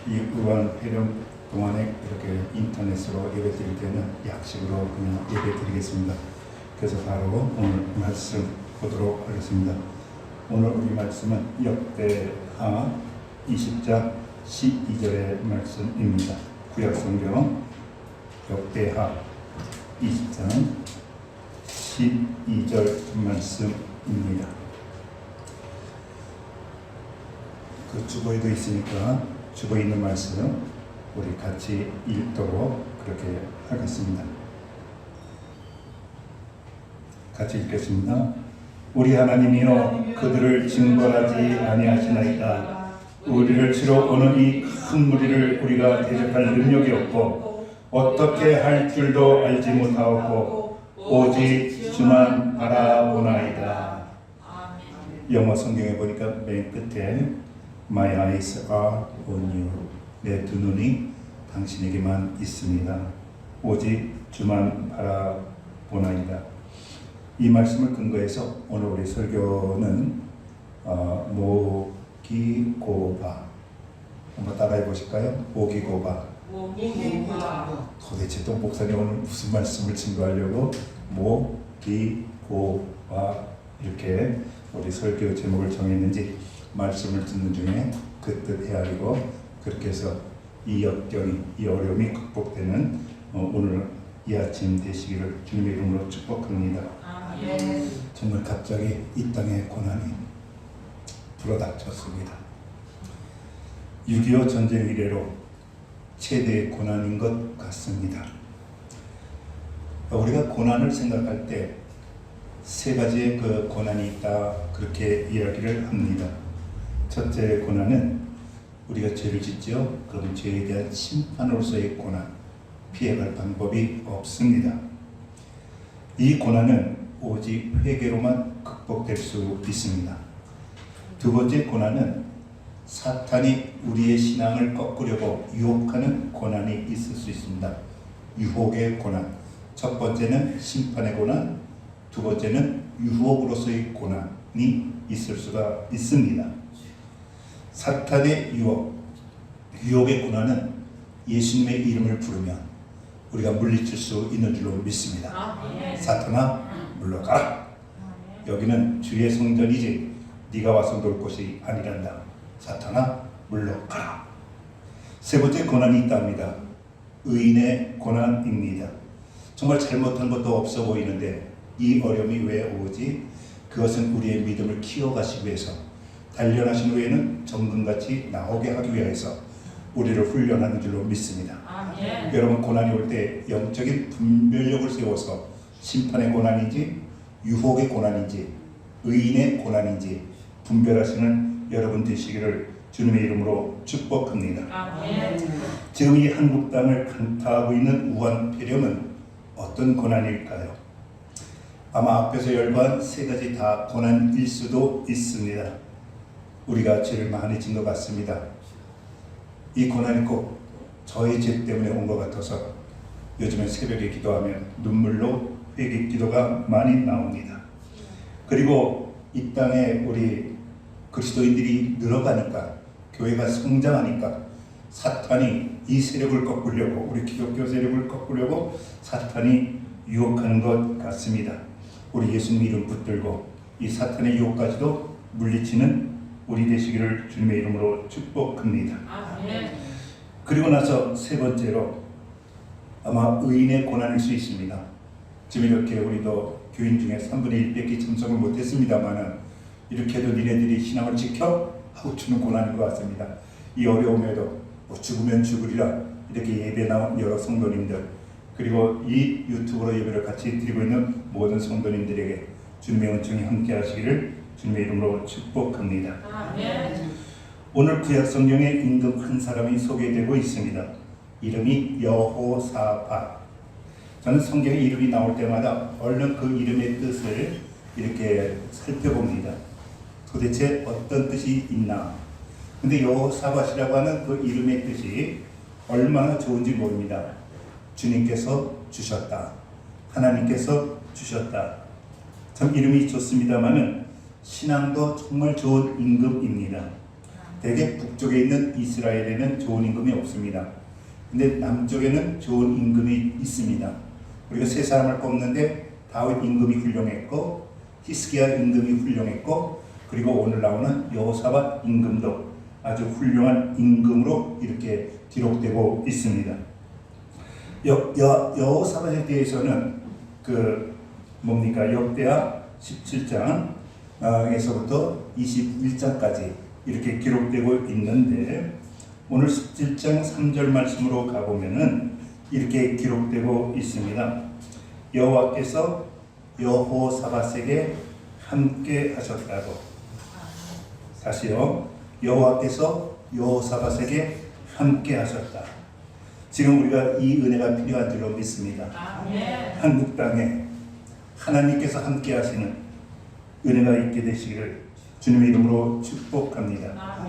이 의원 회령 동안에 이렇게 인터넷으로 예배 드릴 때는 약식으로 그냥 예배 드리겠습니다. 그래서 바로 오늘 말씀 보도록 하겠습니다. 오늘 우리 말씀은 역대하 20장 12절의 말씀입니다. 구약성경 역대하 20장 12절 말씀입니다. 그 주보에도 있으니까 주보에 있는 말씀 우리 같이 읽도록 그렇게 하겠습니다. 같이 읽겠습니다. 우리 하나님이여 그들을 징벌하지 아니하시나이다. 우리를 치러 오는 이 큰 무리를 우리가 대적할 능력이 없고 어떻게 할 줄도 알지 못하고 오직 주만 바라보나이다. 영어 성경에 보니까 맨 끝에 My eyes are on you. 내 두 눈이 당신에게만 있습니다. 오직 주만 바라보나이다. 이 말씀을 근거해서 오늘 우리 설교는 모기고바 한번 따라해 보실까요? 모기고바. 도대체 또 목사님 오늘 무슨 말씀을 증거하려고 모기고바 이렇게 우리 설교 제목을 정했는지 말씀을 듣는 중에 그 뜻 헤아리고 그렇게 해서 이 역경이 이 어려움이 극복되는 오늘 이 아침 되시기를 주님의 이름으로 축복합니다. 정말 갑자기 이 땅에 고난이 불어닥쳤습니다. 6.25 전쟁 이래로 최대의 고난인 것 같습니다. 우리가 고난을 생각할 때 세 가지의 그 고난이 있다 그렇게 이야기를 합니다. 첫째 고난은 우리가 죄를 짓죠. 그럼 죄에 대한 심판으로서의 고난, 피해갈 방법이 없습니다. 이 고난은 오직 회개로만 극복될 수 있습니다. 두 번째 고난은 사탄이 우리의 신앙을 꺾으려고 유혹하는 고난이 있을 수 있습니다. 유혹의 고난. 첫 번째는 심판의 고난, 두 번째는 유혹으로서의 고난이 있을 수가 있습니다. 사탄의 유혹의 고난은 예수님의 이름을 부르면 우리가 물리칠 수 있는 줄로 믿습니다. 사탄아 물러가라. 여기는 주의 성전이지 네가 와서 놀 곳이 아니란다. 사탄아 물러가라. 세 번째 고난이 있답니다. 의인의 고난입니다. 정말 잘못한 것도 없어 보이는데 이 어려움이 왜 오지? 그것은 우리의 믿음을 키워가시기 위해서 단련하신 후에는 정금같이 나오게 하기 위해서 우리를 훈련하는 줄로 믿습니다. 여러분 고난이 올 때 영적인 분별력을 세워서 심판의 고난인지 유혹의 고난인지 의인의 고난인지 분별하시는 여러분 되시기를 주님의 이름으로 축복합니다. 지금 이 한국 땅을 강타하고 있는 우한 폐렴은 어떤 고난일까요? 아마 앞에서 열거한 세 가지 다 고난일 수도 있습니다. 우리가 죄를 많이 진 것 같습니다. 이 고난이 꼭 저의 죄 때문에 온 것 같아서 요즘에 새벽에 기도하면 눈물로 회개 기도가 많이 나옵니다. 그리고 이 땅에 우리 그리스도인들이 늘어가니까 교회가 성장하니까 사탄이 이 세력을 꺾으려고 우리 기독교 세력을 꺾으려고 사탄이 유혹하는 것 같습니다. 우리 예수님 이름 붙들고 이 사탄의 유혹까지도 물리치는 우리 되시기를 주님의 이름으로 축복합니다. 그리고 나서 세 번째로 아마 의인의 고난일 수 있습니다. 지금 이렇게 우리도 교인 중에 3분의 1밖에 참석을 못했습니다만은 이렇게 해도 니네들이 신앙을 지켜? 하고 주는 고난인 것 같습니다. 이 어려움에도 죽으면 죽으리라 이렇게 예배 나온 여러 성도님들 그리고 이 유튜브로 예배를 같이 드리고 있는 모든 성도님들에게 주님의 은총이 함께 하시기를 주님의 이름으로 축복합니다. 오늘 구약 성경에 임금 한 사람이 소개되고 있습니다. 이름이 여호사밧. 저는 성경에 이름이 나올 때마다 얼른 그 이름의 뜻을 이렇게 살펴봅니다. 도대체 어떤 뜻이 있나? 근데 여호사밧이라고 하는 그 이름의 뜻이 얼마나 좋은지 모릅니다. 주님께서 주셨다. 하나님께서 주셨다. 참 이름이 좋습니다만은 신앙도 정말 좋은 임금입니다. 대개 북쪽에 있는 이스라엘에는 좋은 임금이 없습니다. 근데 남쪽에는 좋은 임금이 있습니다. 우리가 세 사람을 꼽는데 다윗 임금이 훌륭했고 히스기야 임금이 훌륭했고 그리고 오늘 나오는 여호사밧 임금도 아주 훌륭한 임금으로 이렇게 기록되고 있습니다. 여호사밧에 대해서는 역대하 17장에서부터 21장까지 이렇게 기록되고 있는데 오늘 17장 3절 말씀으로 가보면은 이렇게 기록되고 있습니다. 여호와께서 여호사밧에게 함께 하셨다고. 다시요. 여호와께서 여호사밧에게 함께 하셨다. 지금 우리가 이 은혜가 필요한 줄로 믿습니다. 한국 땅에 하나님께서 함께 하시는 은혜가 있게 되시기를 주님의 이름으로 축복합니다.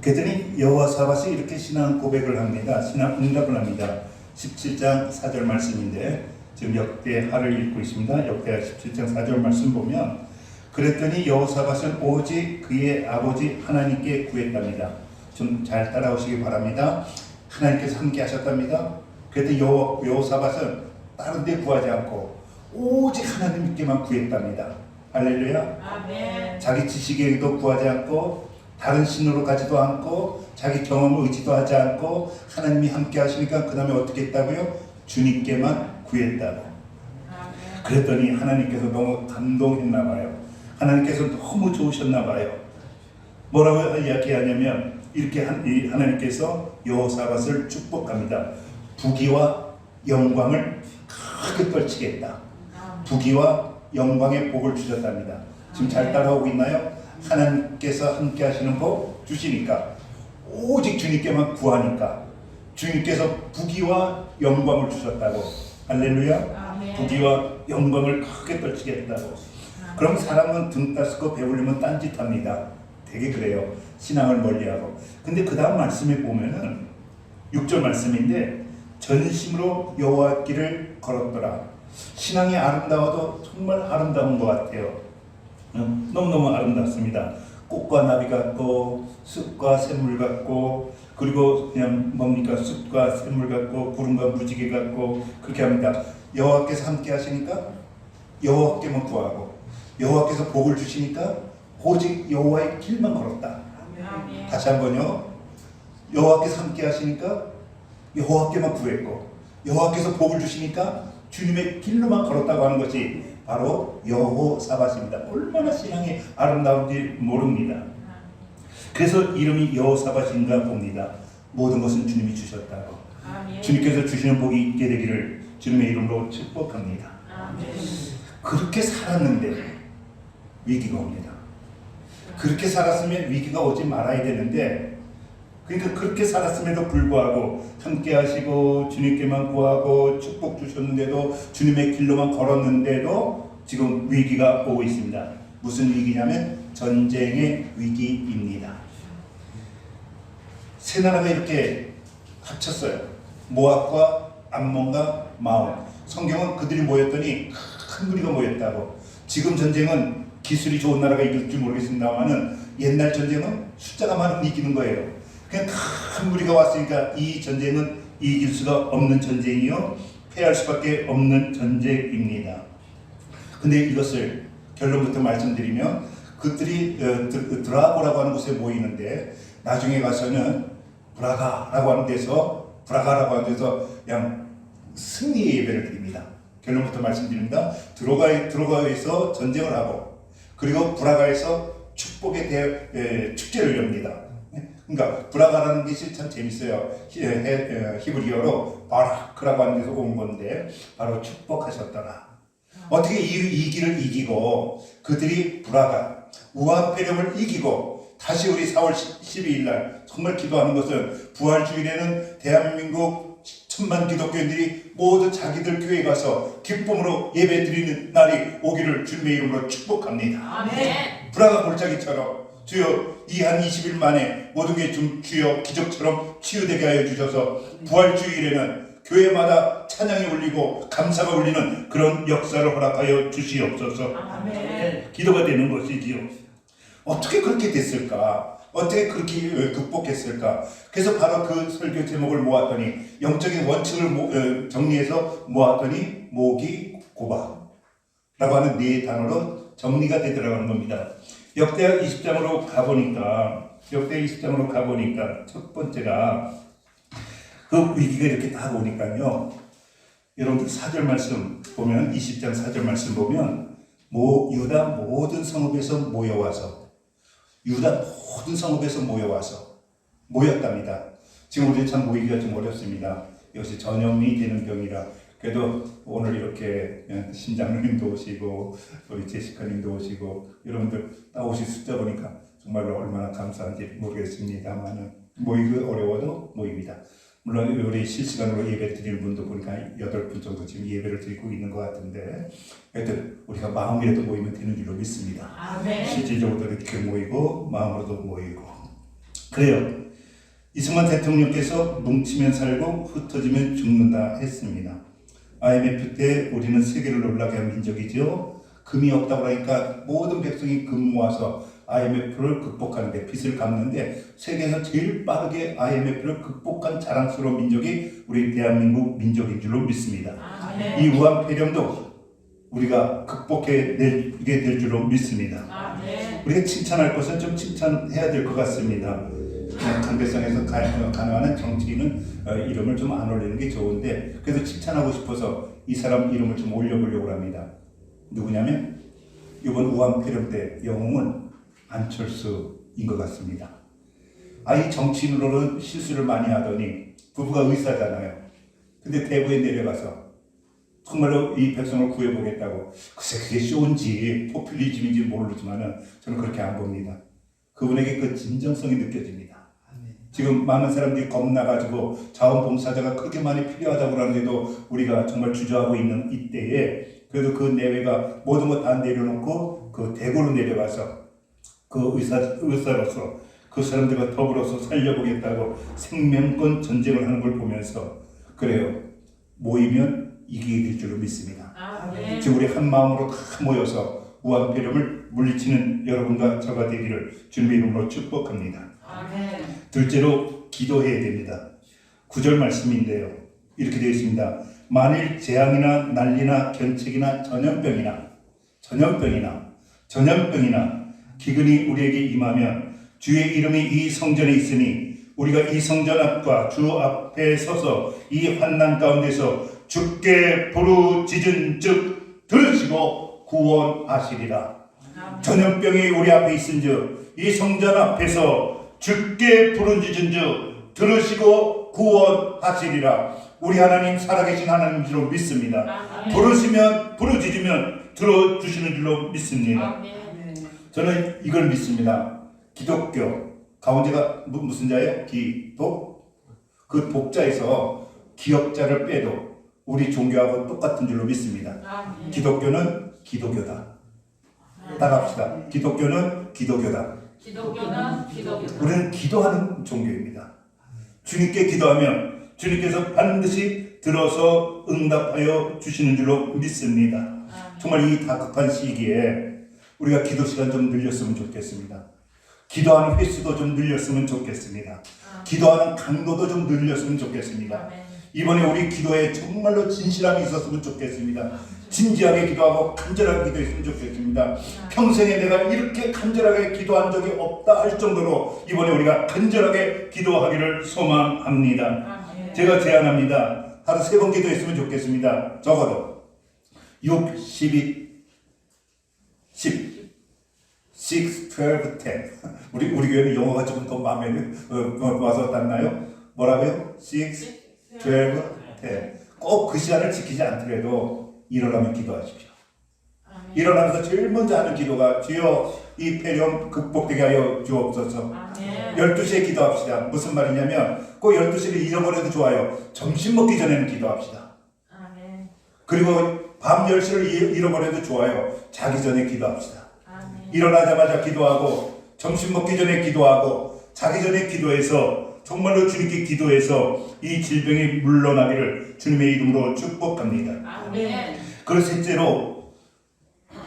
그랬더니 여호사밧이 이렇게 신앙 고백을 합니다. 신앙 응답을 합니다. 17장 4절 말씀인데 지금 역대하를 읽고 있습니다. 역대하 17장 4절 말씀 보면 그랬더니 여호사밧은 오직 그의 아버지 하나님께 구했답니다. 좀 잘 따라오시기 바랍니다. 하나님께서 함께 하셨답니다. 그랬더니 여호사밧은 다른 데 구하지 않고 오직 하나님께만 구했답니다. 할렐루야. 아멘. 자기 지식에도 구하지 않고 다른 신으로 가지도 않고 자기 경험을 의지도 하지 않고 하나님이 함께 하시니까 그 다음에 어떻게 했다고요? 주님께만 구했다고. 그랬더니 하나님께서 너무 감동했나 봐요. 하나님께서 너무 좋으셨나 봐요. 뭐라고 이야기하냐면 이렇게 하나님께서 여호사밧을 축복합니다. 부귀와 영광을 크게 떨치겠다. 부귀와 영광의 복을 주셨답니다. 지금 잘 따라오고 있나요? 하나님께서 함께 하시는 복 주시니까 오직 주님께만 구하니까 주님께서 부귀와 영광을 주셨다고. 할렐루야. 부귀와 영광을 크게 떨치겠다고. 그럼 사람은 등 따스고 배불리면 딴짓합니다. 되게 그래요. 신앙을 멀리하고. 근데 그 다음 말씀에 보면은 6절 말씀인데 전심으로 여호와 길을 걸었더라. 신앙이 아름다워도 정말 아름다운 것 같아요. 너무너무 아름답습니다. 꽃과 나비 같고 숲과 샘물 같고 그리고 그냥 숲과 샘물 같고 구름과 무지개 같고 그렇게 합니다. 여호와께서 함께 하시니까 여호와께만 구하고 여호와께서 복을 주시니까 오직 여호와의 길만 걸었다. 아멘. 다시 한번요. 여호와께서 함께 하시니까 여호와께만 구했고 여호와께서 복을 주시니까 주님의 길로만 걸었다고 하는 것이 바로 여호사밧입니다. 얼마나 신앙이 아름다운지 모릅니다. 그래서 이름이 여호사밧인가 봅니다. 모든 것은 주님이 주셨다고. 아멘. 주님께서 주시는 복이 있게 되기를 주님의 이름으로 축복합니다. 아멘. 그렇게 살았는데 위기가 옵니다. 그렇게 살았으면 위기가 오지 말아야 되는데 그러니까 그렇게 살았음에도 불구하고 함께 하시고 주님께만 구하고 축복 주셨는데도 주님의 길로만 걸었는데도 지금 위기가 오고 있습니다. 무슨 위기냐면 전쟁의 위기입니다. 세 나라가 이렇게 합쳤어요. 모압과 암몬과 마온. 성경은 그들이 모였더니 큰 무리가 모였다고. 지금 전쟁은 기술이 좋은 나라가 이길지 모르겠습니다만은 옛날 전쟁은 숫자가 많으면 이기는 거예요. 그냥 큰 무리가 왔으니까 이 전쟁은 이길 수가 없는 전쟁이요, 패할 수밖에 없는 전쟁입니다. 근데 이것을 결론부터 말씀드리면 그들이 드라고라고 하는 곳에 모이는데 나중에 가서는 브라가라고 하는 데서 그냥 승리 예배를 드립니다. 결론부터 말씀드립니다. 드로가에서 전쟁을 하고 그리고 브라가에서 축복의 축제를 엽니다. 그러니까 브라가라는 것이 참 재밌어요. 히브리어로 바라크라고 하는 데서 온 건데 바로 축복하셨더라. 어떻게 이 길을 이기고 그들이 브라가 우한폐렴을 이기고 다시 우리 4월 12일 날 정말 기도하는 것은 부활주일에는 대한민국 1000만 기독교인들이 모두 자기들 교회에 가서 기쁨으로 예배드리는 날이 오기를 주님의 이름으로 축복합니다. 아멘. 브라가 골짜기처럼 주여 이 한 20일 만에 모든 게 좀 주여 기적처럼 치유되게 하여 주셔서 부활주일에는 교회마다 찬양이 울리고 감사가 울리는 그런 역사를 허락하여 주시옵소서. 아멘. 기도가 되는 것이지요. 어떻게 그렇게 됐을까? 어떻게 그렇게 극복했을까? 그래서 바로 그 설교 제목을 모았더니 영적인 원칙을 정리해서 모았더니 모기 고박라고 하는 네 단어로 정리가 되더라고는 겁니다. 역대하 20장으로 가보니까 첫 번째가 그 위기가 이렇게 딱 오니까요. 여러분들 4절 말씀 보면 20장 4절 말씀 보면 유다 모든 성읍에서 모였답니다. 지금 우리 참 모이기가 좀 어렵습니다. 이것이 전염이 되는 병이라. 그래도 오늘 이렇게 신장님도 오시고 우리 제시카님도 오시고 여러분들 나오신 숫자 보니까 정말로 얼마나 감사한지 모르겠습니다만 모이기 어려워도 모입니다. 물론 우리 실시간으로 예배 드리는 분도 보니까 8분 정도 지금 예배를 드리고 있는 것 같은데 하여튼 우리가 마음이라도 모이면 되는 줄로 믿습니다. 아멘. 실질적으로 이렇게 모이고 마음으로도 모이고 그래요. 이승만 대통령께서 뭉치면 살고 흩어지면 죽는다 했습니다. IMF 때 우리는 세계를 놀라게 한 민족이죠. 금이 없다고 하니까 모든 백성이 금 모아서 IMF를 극복하는데 빚을 갚는데 세계에서 제일 빠르게 IMF를 극복한 자랑스러운 민족이 우리 대한민국 민족인 줄로 믿습니다. 아멘. 이 우한폐렴도 우리가 극복해내게 될 줄로 믿습니다. 아멘. 우리가 칭찬할 것은 좀 칭찬해야 될 것 같습니다. 강대상에서 가능한 정치인은 이름을 좀 안 올리는 게 좋은데 그래도 칭찬하고 싶어서 이 사람 이름을 좀 올려보려고 합니다. 누구냐면 이번 우한폐렴 때 영웅은 안철수인 것 같습니다. 아이 정치인으로는 실수를 많이 하더니 부부가 의사잖아요. 근데 대구에 내려가서 정말로 이 백성을 구해보겠다고 글쎄 그게 쇼인지 포퓰리즘인지 모르지만은 저는 그렇게 안 봅니다. 그분에게 그 진정성이 느껴집니다. 지금 많은 사람들이 겁나가지고 자원봉사자가 그렇게 많이 필요하다고 하는데도 우리가 정말 주저하고 있는 이때에 그래도 그 내외가 모든 것 다 내려놓고 그 대구로 내려가서 그 의사로서 그 사람들과 더불어서 살려보겠다고 생명권 전쟁을 하는 걸 보면서 그래요. 모이면 이기게 될 줄로 믿습니다. 네. 지금 우리 한 마음으로 다 모여서 우한폐렴을 물리치는 여러분과 저가 되기를 주님의 이름으로 축복합니다. 네. 둘째로 기도해야 됩니다. 9절 말씀인데요. 이렇게 되어 있습니다. 만일 재앙이나 난리나 견책이나 전염병이나 기근이 우리에게 임하면 주의 이름이 이 성전에 있으니 우리가 이 성전 앞과 주 앞에 서서 이 환난 가운데서 주께 부르짖은 즉 들으시고 구원하시리라. 전염병이 우리 앞에 있은즉 이 성전 앞에서 주께 부르짖은 즉 들으시고 구원하시리라. 우리 하나님 살아계신 하나님 줄로 믿습니다. 부르시면 부르짖으면 들어주시는 줄로 믿습니다. 저는 이걸 믿습니다. 기독교 가운데가 무슨 자예요? 그 독자에서 기역자를 빼도 우리 종교하고 똑같은 줄로 믿습니다. 기독교는 기독교다. 따라합시다. 기독교는 기독교다. 우리는 기도하는 종교입니다. 주님께 기도하면 주님께서 반드시 들어서 응답하여 주시는 줄로 믿습니다. 정말 이 다급한 시기에 우리가 기도 시간 좀 늘렸으면 좋겠습니다. 기도하는 횟수도 좀 늘렸으면 좋겠습니다. 기도하는 강도도 좀 늘렸으면 좋겠습니다. 이번에 우리 기도에 정말로 진실함이 있었으면 좋겠습니다. 진지하게 기도하고 간절하게 기도했으면 좋겠습니다. 평생에 내가 이렇게 간절하게 기도한 적이 없다 할 정도로 이번에 우리가 간절하게 기도하기를 소망합니다. 제가 제안합니다. 하루 3번 기도했으면 좋겠습니다. 적어도 6, 12, 10 6, 12, 10 우리 교회는 영어가 조금 더 마음에 와서 닿나요? 뭐라고요? 6, 12, 10 꼭 그 시간을 지키지 않더라도 일어나면 기도하십시오. 일어나면서 제일 먼저 하는 기도가 주여 이 폐렴 극복되게 하여 주옵소서. 12시에 기도합시다. 무슨 말이냐면 꼭 12시를 잃어버려도 좋아요. 점심 먹기 전에는 기도합시다. 그리고 밤 10시를 잃어버려도 좋아요. 자기 전에 기도합시다. 일어나자마자 기도하고 점심 먹기 전에 기도하고 자기 전에 기도해서 정말로 주님께 기도해서 이 질병이 물러나기를 주님의 이름으로 축복합니다. 그리고 셋째로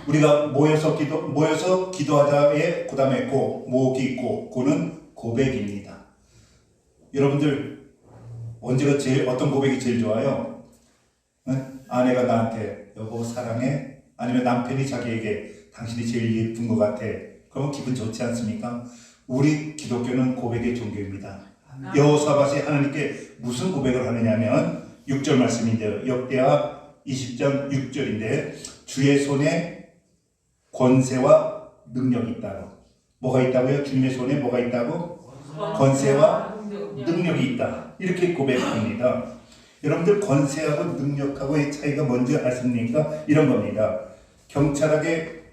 우리가 모여서 기도하자에 그다음에 목이 있고 고는 고백입니다. 여러분들 언제가 어떤 고백이 제일 좋아요? 응? 아내가 나한테 여보 사랑해? 아니면 남편이 자기에게 당신이 제일 예쁜 것 같아. 그러면 기분 좋지 않습니까? 우리 기독교는 고백의 종교입니다. 여호사밧이 하나님께 무슨 고백을 하느냐면 6절 말씀인데요. 역대하 20장 6절인데 주의 손에 권세와 능력이 있다고. 뭐가 있다고요? 주님의 손에 뭐가 있다고? 권세와 능력이 있다. 이렇게 고백합니다. 여러분들 권세하고 능력하고의 차이가 뭔지 아십니까? 이런 겁니다. 경찰에게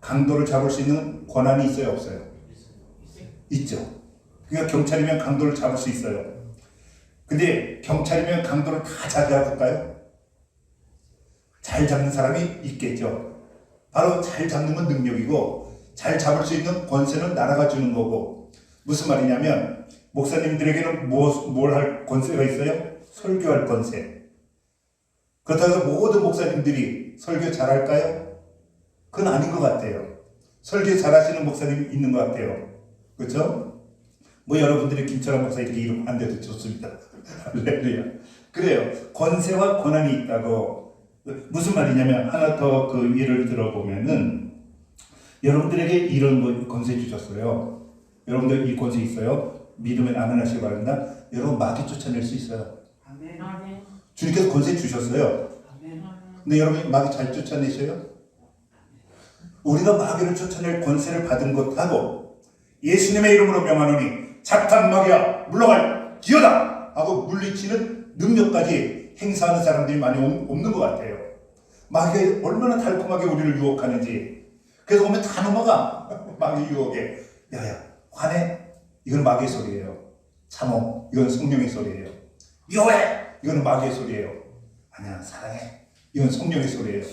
강도를 잡을 수 있는 권한이 있어요? 없어요? 있죠. 그러니까 경찰이면 강도를 잡을 수 있어요. 근데 경찰이면 강도를 다 잡아볼까요? 잘 잡는 사람이 있겠죠. 바로 잘 잡는 건 능력이고 잘 잡을 수 있는 권세는 나라가 주는 거고. 무슨 말이냐면 목사님들에게는 뭘 할 권세가 있어요? 설교할 권세. 그렇다고 해서 모든 목사님들이 설교 잘할까요? 그건 아닌 것 같아요. 설교 잘하시는 목사님이 있는 것 같아요. 그렇죠? 뭐 여러분들이 김철환 목사 이렇게 이름 안 돼도 좋습니다. 할렐루야. 그래요. 권세와 권한이 있다고. 무슨 말이냐면 하나 더 그 예를 들어보면은 여러분들에게 이런 권세 주셨어요. 여러분들 이 권세 있어요. 믿으면 아멘 하시기 바랍니다. 여러분 마귀 쫓아낼 수 있어요. 아멘. 주님께서 권세 주셨어요. 아멘. 근데 여러분이 마귀 잘 쫓아내셔요? 우리가 마귀를 쫓아낼 권세를 받은 것하고 예수님의 이름으로 명하노니 사탄 마귀야 물러갈 기어다 하고 물리치는 능력까지 행사하는 사람들이 많이 없는 것 같아요. 마귀가 얼마나 달콤하게 우리를 유혹하는지. 그래서 오면 다 넘어가. 마귀 유혹에. 야야 화내? 이건 마귀의 소리예요. 참어? 이건 성령의 소리예요. 미워해? 이건 마귀의 소리예요. 아니야 사랑해? 이건 성령의 소리예요.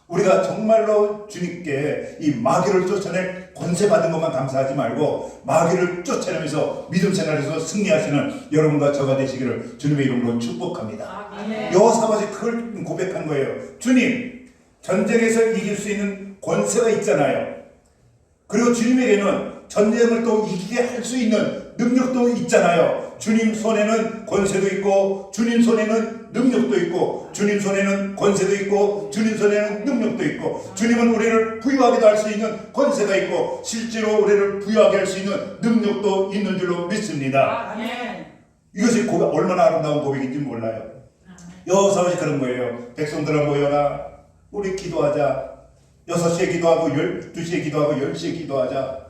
우리가 정말로 주님께 이 마귀를 쫓아낼 권세 받은 것만 감사하지 말고 마귀를 쫓아내면서 믿음 생활에서 승리하시는 여러분과 저가 되시기를 주님의 이름으로 축복합니다. 여호사밧이 그걸 고백한 거예요. 주님, 전쟁에서 이길 수 있는 권세가 있잖아요. 그리고 주님에게는 전쟁을 또 이기게 할 수 있는 능력도 있잖아요. 주님 손에는 권세도 있고 주님 손에는 능력도 있고 주님 손에는 권세도 있고 주님 손에는 능력도 있고 주님은 우리를 부유하게도 할 수 있는 권세가 있고 실제로 우리를 부유하게 할 수 있는 능력도 있는 줄로 믿습니다. 이것이 얼마나 아름다운 고백인지 몰라요. 여호사밧이 그런 거예요. 백성들아 모여라. 우리 기도하자. 6시에 기도하고 12시에 기도하고 10시에 기도하자.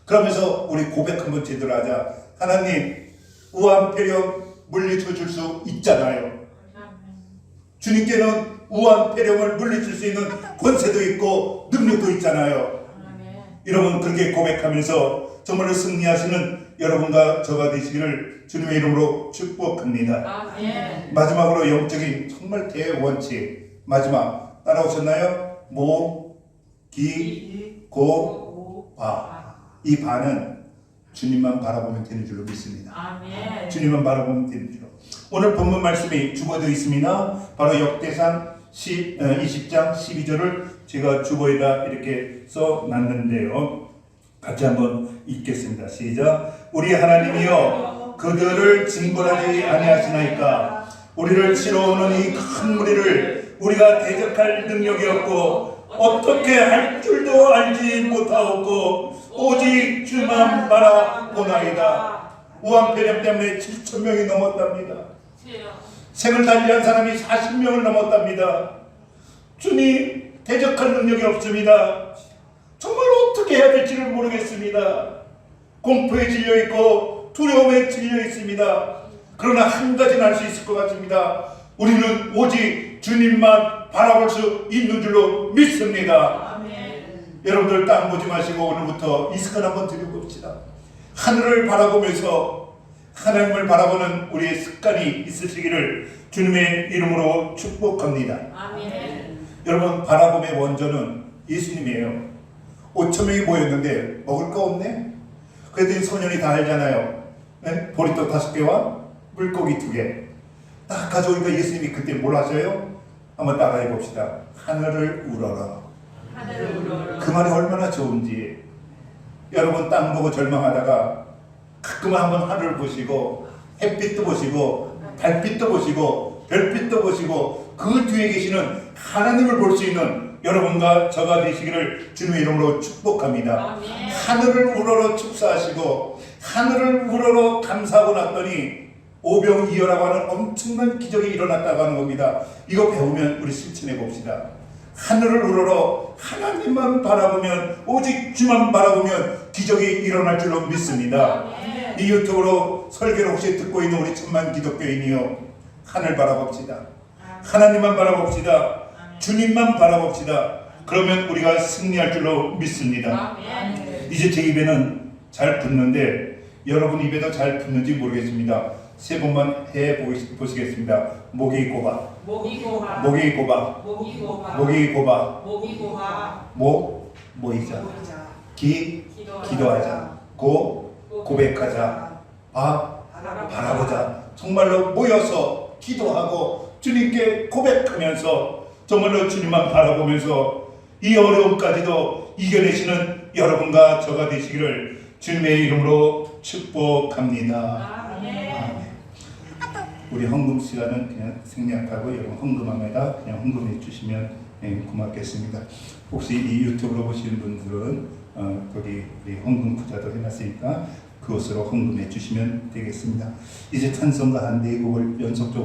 그러면서 우리 고백 한번 제대로 하자. 하나님 우환폐렴 물리쳐 줄 수 있잖아요. 주님께는 우환폐렴을 물리칠 수 있는 권세도 있고 능력도 있잖아요. 여러분 그렇게 고백하면서 정말로 승리하시는 여러분과 저가 되시기를 주님의 이름으로 축복합니다. 마지막으로 영적인 정말 대원칙 마지막 따라오셨나요? 모, 기, 고, 바. 이 바는 주님만 바라보면 되는 줄로 믿습니다. 아멘. 주님만 바라보면 되는 줄로. 오늘 본문 말씀이 주보되어 있습니다. 바로 역대상 20장 12절을 제가 주보에다 이렇게 써놨는데요. 같이 한번 읽겠습니다. 시작. 우리 하나님이여 그들을 징벌하지 아니하시나이까. 우리를 치러 오는 이 큰 무리를 우리가 대적할 능력이 없고 어떻게 할 줄도 알지 못하옵고 오직 주만 바라보나이다. 우환폐렴 때문에 7,000명이 넘었답니다. 생을 달리한 사람이 40명을 넘었답니다. 주님 대적할 능력이 없습니다. 정말 어떻게 해야 될지를 모르겠습니다. 공포에 질려 있고 두려움에 질려 있습니다. 그러나 한 가지는 알 수 있을 것 같습니다. 우리는 오직 주님만 바라볼 수 있는 줄로 믿습니다. 아멘. 여러분들 땅 보지 마시고 오늘부터 이 습관 한번 들여봅시다. 하늘을 바라보면서 하나님을 바라보는 우리의 습관이 있으시기를 주님의 이름으로 축복합니다. 아멘. 여러분 바라봄의 원조는 예수님이에요. 5,000명이 모였는데 먹을 거 없네? 그랬더니 소년이 다 알잖아요. 네? 보리떡 5개와 물고기 2개 딱 가져오니까 예수님이 그때 뭘 하셔요? 한번 따라해 봅시다. 하늘을 우러러 그 말이 얼마나 좋은지. 여러분 땅 보고 절망하다가 가끔 한번 하늘을 보시고 햇빛도 보시고 달빛도 보시고 별빛도 보시고 그 뒤에 계시는 하나님을 볼 수 있는 여러분과 저가 되시기를 주님의 이름으로 축복합니다. 하늘을 우러러 축사하시고 하늘을 우러러 감사하고 났더니 오병이어라고 하는 엄청난 기적이 일어났다고 하는 겁니다. 이거 배우면 우리 실천해 봅시다. 하늘을 우러러 하나님만 바라보면, 오직 주만 바라보면 기적이 일어날 줄로 믿습니다. 이 유튜브로 설교를 혹시 듣고 있는 우리 천만 기독교인이요, 하늘 바라봅시다. 하나님만 바라봅시다. 주님만 바라봅시다. 그러면 우리가 승리할 줄로 믿습니다. 이제 제 입에는 잘 붙는데 여러분 입에도 잘 붙는지 모르겠습니다. 세 번만 해보시겠습니다. 목이 고바, 목이 고바, 목이 고바, 목이 고바, 목이 고바, 목이 고바, 목 모이자, 기 기도하자, 고 고백하자, 바 바라보자. 정말로 모여서 기도하고 주님께 고백하면서 정말로 주님만 바라보면서 이 어려움까지도 이겨내시는 여러분과 저가 되시기를 주님의 이름으로 축복합니다. 아멘. 우리 헌금 시간은 그냥 생략하고 여러분 헌금함에다 그냥 헌금해 주시면 고맙겠습니다. 혹시 이 유튜브로 보시는 분들은 거기 우리 헌금 부자도 해놨으니까 그것으로 헌금해 주시면 되겠습니다. 이제 찬송가 한 4곡을 연속적으로